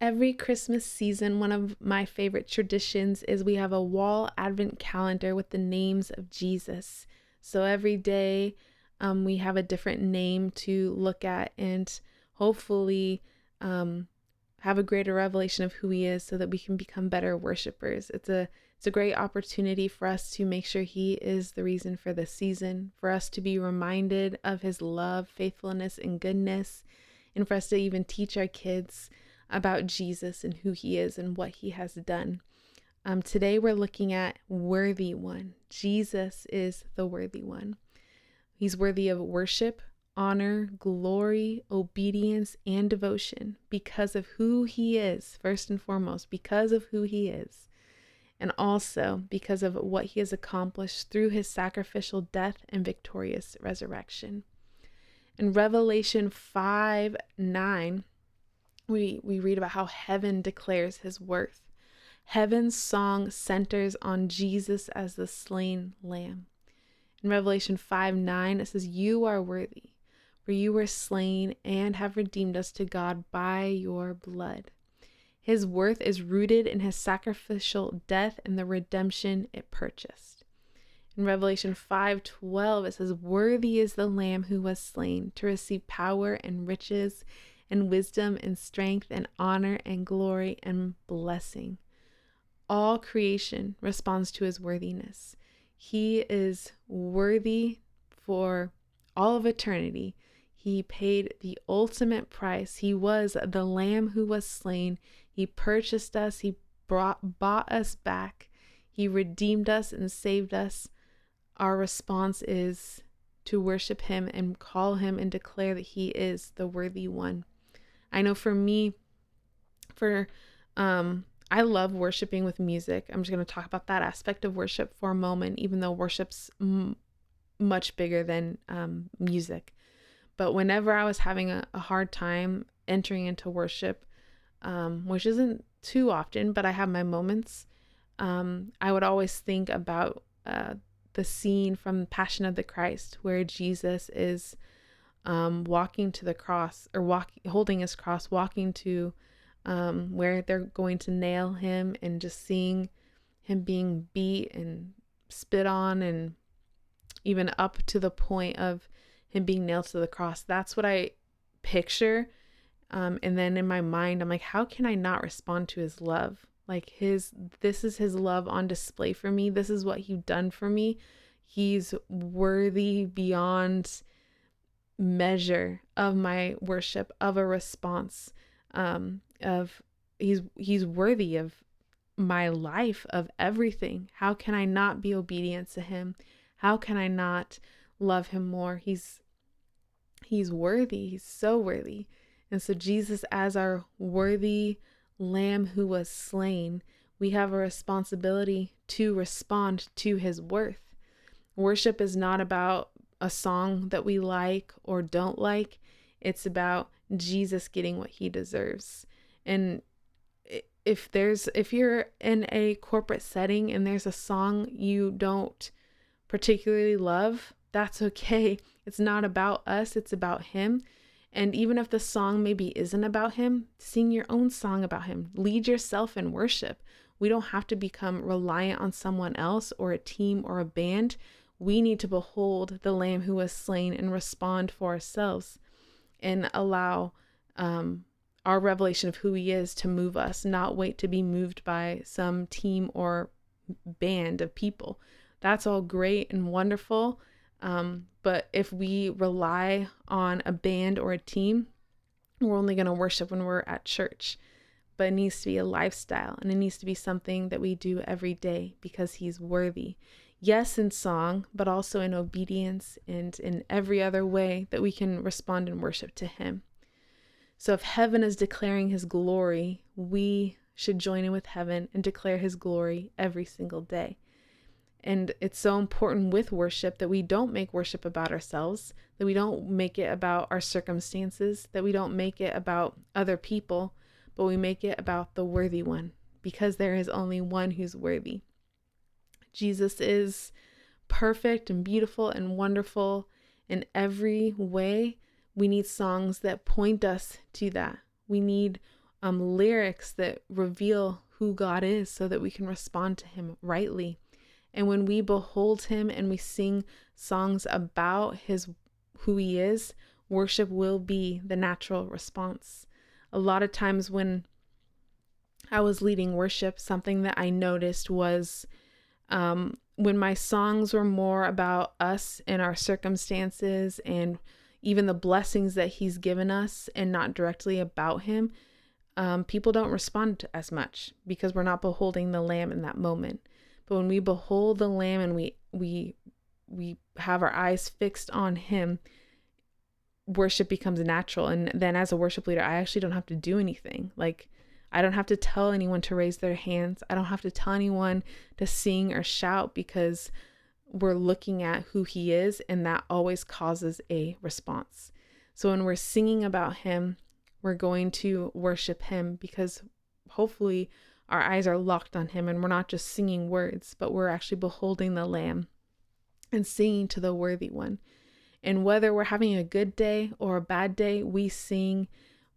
Every Christmas season, one of my favorite traditions is we have a wall advent calendar with the names of Jesus. So every day, we have a different name to look at and hopefully um, have a greater revelation of who he is so that we can become better worshipers. It's a great opportunity for us to make sure he is the reason for the season, for us to be reminded of his love, faithfulness, and goodness, and for us to even teach our kids about Jesus and who he is and what he has done. Today we're looking at worthy one. Jesus is the worthy one. He's worthy of worship, honor, glory, obedience, and devotion because of who he is, first and foremost, because of who he is, and also because of what he has accomplished through his sacrificial death and victorious resurrection. In Revelation 5:9, we read about how heaven declares his worth. Heaven's song centers on Jesus as the slain lamb. In Revelation 5:9, it says, "You are worthy, for you were slain and have redeemed us to God by your blood." His worth is rooted in his sacrificial death and the redemption it purchased. In Revelation 5:12, it says, "Worthy is the Lamb who was slain to receive power and riches and wisdom and strength and honor and glory and blessing." All creation responds to his worthiness. He is worthy for all of eternity. He paid the ultimate price. He was the Lamb who was slain. He purchased us. He bought us back. He redeemed us and saved us. Our response is to worship him and call him and declare that he is the worthy one. I know for me, I love worshiping with music. I'm just going to talk about that aspect of worship for a moment, even though worship's much bigger than music. But whenever I was having a hard time entering into worship, which isn't too often, but I have my moments, I would always think about the scene from Passion of the Christ where Jesus is walking to the cross, or holding his cross, walking to where they're going to nail him, and just seeing him being beat and spit on, and even up to the point of him being nailed to the cross. That's what I picture. And then in my mind, I'm like, how can I not respond to his love? Like this is his love on display for me. This is what he's done for me. He's worthy beyond measure of my worship, of a response, he's worthy of my life, of everything. How can I not be obedient to him? How can I not love him more? He's worthy. He's so worthy. And so Jesus, as our worthy lamb who was slain, we have a responsibility to respond to his worth. Worship is not about a song that we like or don't like. It's about Jesus getting what he deserves. And if you're in a corporate setting and there's a song you don't particularly love, that's okay. It's not about us, it's about him. And even if the song maybe isn't about him, sing your own song about him. Lead yourself in worship. We don't have to become reliant on someone else or a team or a band. We need to behold the Lamb who was slain and respond for ourselves, and allow our revelation of who he is to move us, not wait to be moved by some team or band of people. That's all great and wonderful. But if we rely on a band or a team, we're only going to worship when we're at church. But it needs to be a lifestyle, and it needs to be something that we do every day because he's worthy. Yes, in song, but also in obedience and in every other way that we can respond in worship to him. So if heaven is declaring his glory, we should join in with heaven and declare his glory every single day. And it's so important with worship that we don't make worship about ourselves, that we don't make it about our circumstances, that we don't make it about other people, but we make it about the worthy one, because there is only one who's worthy. Jesus is perfect and beautiful and wonderful in every way. We need songs that point us to that. We need lyrics that reveal who God is so that we can respond to him rightly. And when we behold him and we sing songs about who he is, worship will be the natural response. A lot of times when I was leading worship, something that I noticed was when my songs were more about us and our circumstances and even the blessings that he's given us and not directly about him, people don't respond as much because we're not beholding the Lamb in that moment. But when we behold the Lamb and we have our eyes fixed on him, worship becomes natural. And then as a worship leader, I actually don't have to do anything. Like, I don't have to tell anyone to raise their hands. I don't have to tell anyone to sing or shout because we're looking at who he is, and that always causes a response. So when we're singing about him, we're going to worship him because hopefully our eyes are locked on him and we're not just singing words, but we're actually beholding the Lamb and singing to the worthy one. And whether we're having a good day or a bad day, we sing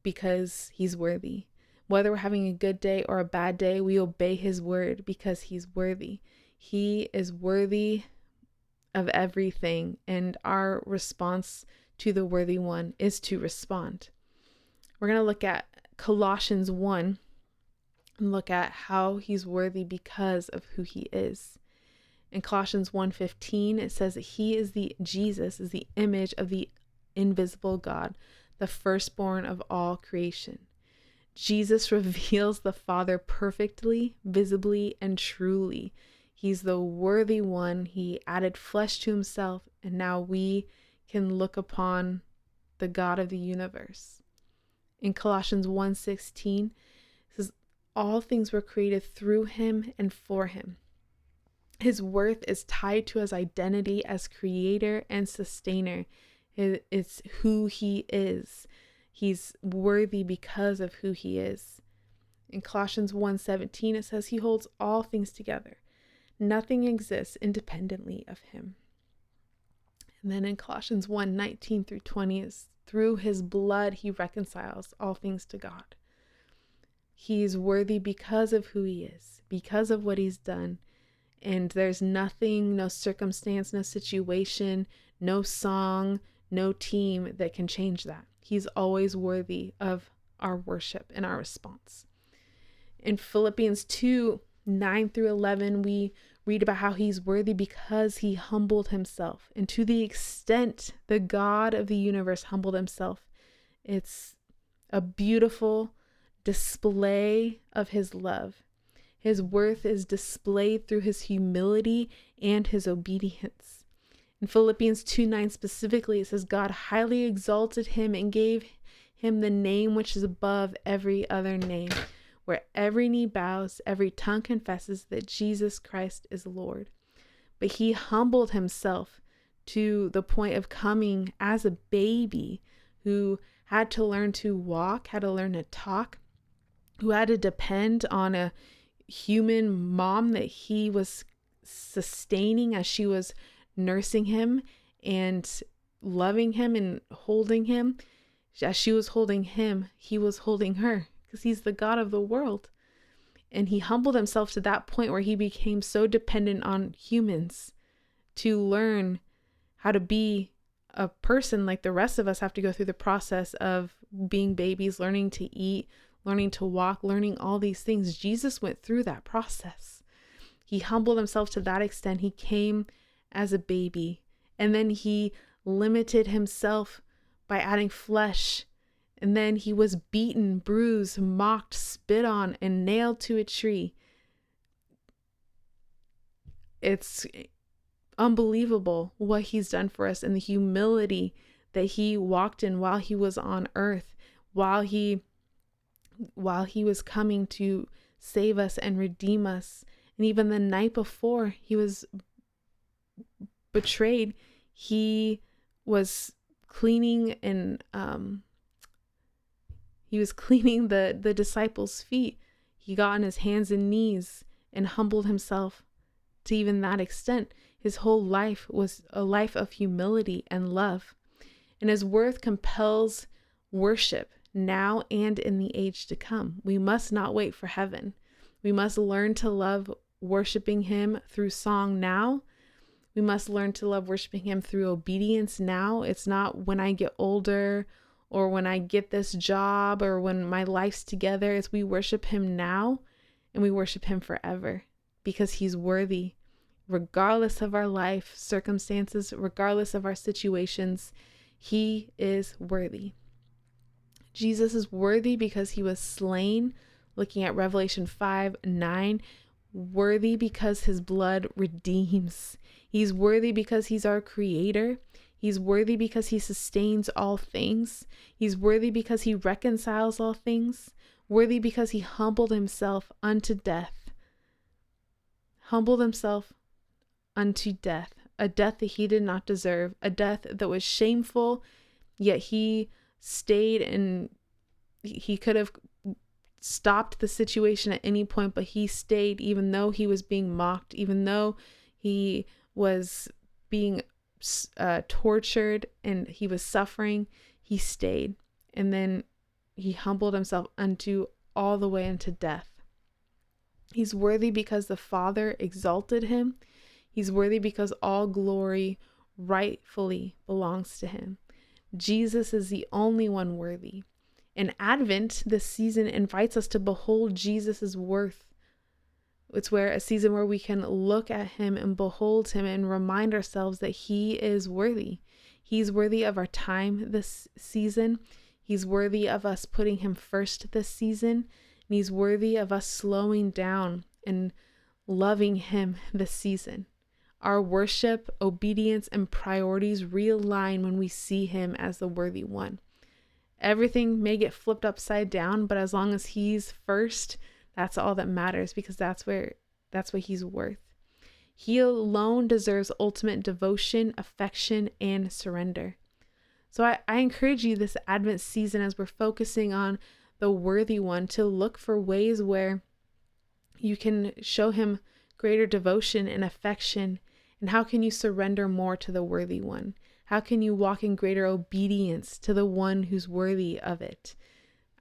because he's worthy. Whether we're having a good day or a bad day, we obey his word because he's worthy. He is worthy of everything, and our response to the worthy one is to respond. We're going to look at Colossians 1 and look at how he's worthy because of who he is. In Colossians 1:15, it says that Jesus is the image of the invisible God, the firstborn of all creation. Jesus reveals the Father perfectly, visibly, and truly. He's the worthy one. He added flesh to himself, and now we can look upon the God of the universe. In Colossians 1:16, it says, all things were created through him and for him. His worth is tied to his identity as creator and sustainer. It's who he is. He's worthy because of who he is. In Colossians 1:17, it says he holds all things together. Nothing exists independently of him. And then in Colossians 1:19 through 20 is through his blood he reconciles all things to God. He's worthy because of who he is, because of what he's done. And there's nothing, no circumstance, no situation, no song, no team that can change that. He's always worthy of our worship and our response. In Philippians 2:9 through 11, we read about how he's worthy because he humbled himself. And to the extent the God of the universe humbled himself, it's a beautiful display of his love. His worth is displayed through his humility and his obedience. In Philippians 2:9 specifically, it says, God highly exalted him and gave him the name which is above every other name, where every knee bows, every tongue confesses that Jesus Christ is Lord. But he humbled himself to the point of coming as a baby who had to learn to walk, had to learn to talk, who had to depend on a human mom that he was sustaining as she was nursing him and loving him and holding him. As she was holding him, he was holding her because he's the God of the world. And he humbled himself to that point where he became so dependent on humans to learn how to be a person like the rest of us have to go through the process of being babies, learning to eat, learning to walk, learning all these things. Jesus went through that process. He humbled himself to that extent. He came as a baby, and then he limited himself by adding flesh. And then he was beaten, bruised, mocked, spit on, and nailed to a tree. It's unbelievable what he's done for us and the humility that he walked in while he was on earth, while he was coming to save us and redeem us. And even the night before he was betrayed, he was cleaning and he was cleaning the disciples' feet. He got on his hands and knees and humbled himself to even that extent. His whole life was a life of humility and love. And his worth compels worship, now and in the age to come. We must not wait for heaven. We must learn to love worshiping him through song now. We must learn to love worshiping him through obedience now. It's not when I get older or when I get this job or when my life's together. It's we worship him now and we worship him forever because he's worthy. Regardless of our life circumstances, regardless of our situations, he is worthy. Jesus is worthy because he was slain. Looking at Revelation 5:9, worthy because his blood redeems. He's worthy because he's our creator. He's worthy because he sustains all things. He's worthy because he reconciles all things. Worthy because he humbled himself unto death. Humbled himself unto death, a death that he did not deserve, a death that was shameful, yet he stayed, and he could have stopped the situation at any point, but he stayed even though he was being mocked, even though he was being tortured and he was suffering. He stayed, and then he humbled himself unto all the way into death. He's worthy because the Father exalted him. He's worthy because all glory rightfully belongs to him. Jesus is the only one worthy. And Advent, this season, invites us to behold Jesus' worth. It's a season where we can look at him and behold him and remind ourselves that he is worthy. He's worthy of our time this season. He's worthy of us putting him first this season. And he's worthy of us slowing down and loving him this season. Our worship, obedience, and priorities realign when we see him as the worthy one. Everything may get flipped upside down, but as long as he's first, that's all that matters, because that's what he's worth. He alone deserves ultimate devotion, affection, and surrender. So I encourage you this Advent season, as we're focusing on the worthy one, to look for ways where you can show him greater devotion and affection. And how can you surrender more to the worthy one? How can you walk in greater obedience to the one who's worthy of it?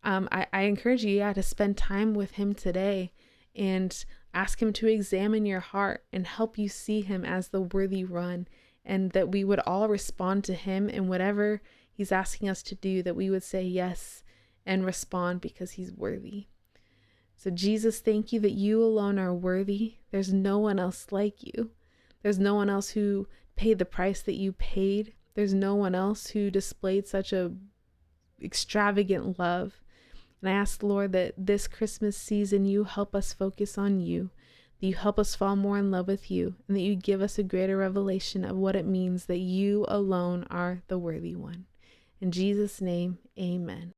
I encourage you, to spend time with him today and ask him to examine your heart and help you see him as the worthy one, and that we would all respond to him in whatever he's asking us to do, that we would say yes and respond because he's worthy. So Jesus, thank you that you alone are worthy. There's no one else like you. There's no one else who paid the price that you paid. There's no one else who displayed such a extravagant love. And I ask, Lord, that this Christmas season, you help us focus on you, that you help us fall more in love with you, and that you give us a greater revelation of what it means that you alone are the worthy one. In Jesus' name, amen.